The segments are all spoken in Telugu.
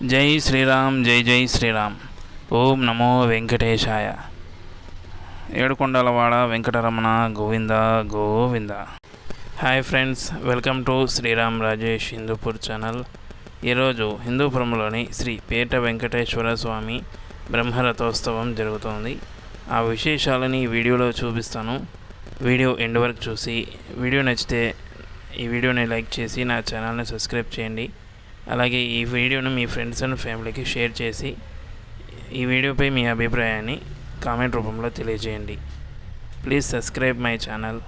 జై శ్రీరామ్, జై జై శ్రీరామ్. ఓం నమో వెంకటేశాయ. ఏడుకొండలవాడ Venkataramana Govinda Govinda. Hi friends, welcome to Sriram Rajesh Hindupur channel. ఈరోజు హిందూపురంలోని శ్రీ పేట వెంకటేశ్వర స్వామి బ్రహ్మరథోత్సవం జరుగుతోంది. ఆ విశేషాలని ఈ వీడియోలో చూపిస్తాను. వీడియో ఎండ్ వరకు చూసి వీడియో నచ్చితే ఈ వీడియోని లైక్ చేసి నా ఛానల్ని సబ్స్క్రైబ్ చేయండి. అలాగే ఈ వీడియోను మీ ఫ్రెండ్స్ అండ్ ఫ్యామిలీకి షేర్ చేసి ఈ వీడియోపై మీ అభిప్రాయాన్ని కామెంట్ రూపంలో తెలియజేయండి. Please subscribe my channel.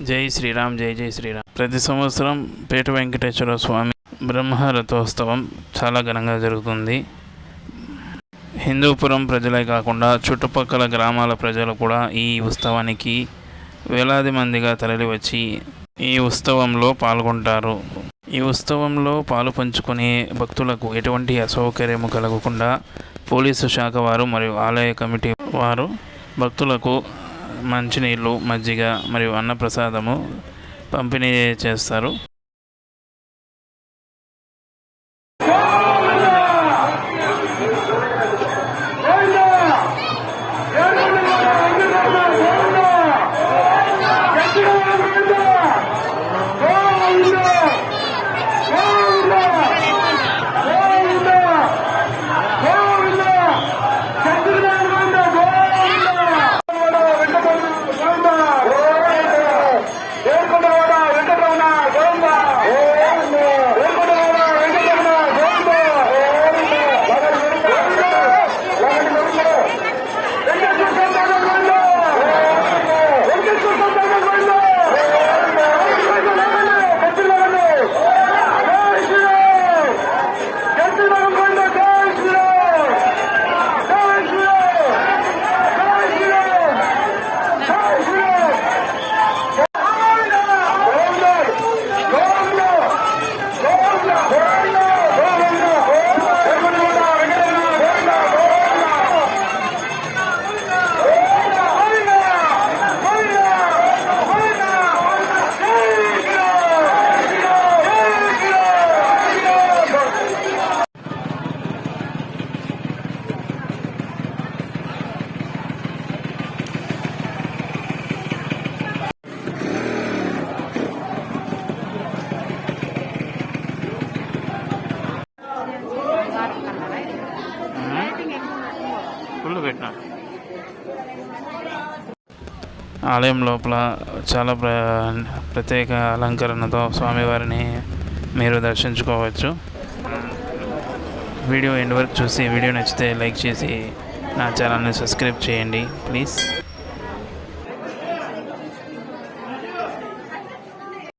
జై శ్రీరామ్, జై జై శ్రీరామ్. ప్రతి సంవత్సరం పేట వెంకటేశ్వర స్వామి బ్రహ్మరథోత్సవం చాలా ఘనంగా జరుగుతుంది. హిందూపురం ప్రజలే కాకుండా చుట్టుపక్కల గ్రామాల ప్రజలు కూడా ఈ ఉత్సవానికి వేలాది మందిగా తరలివచ్చి ఈ ఉత్సవంలో పాల్గొంటారు. ఈ ఉత్సవంలో పాలు పంచుకునే భక్తులకు ఎటువంటి అసౌకర్యము కలగకుండా పోలీసు శాఖ వారు మరియు ఆలయ కమిటీ వారు భక్తులకు మంచినీళ్ళు, మజ్జిగ మరియు అన్నప్రసాదము పంపిణీ చేస్తారు. ఆలయం లోపల చాలా ప్రత్యేక అలంకరణతో స్వామివారిని మీరు దర్శించుకోవచ్చు. వీడియో ఎండ్ వరకు చూసి వీడియో నచ్చితే లైక్ చేసి నా ఛానల్ని సబ్స్క్రైబ్ చేయండి ప్లీజ్.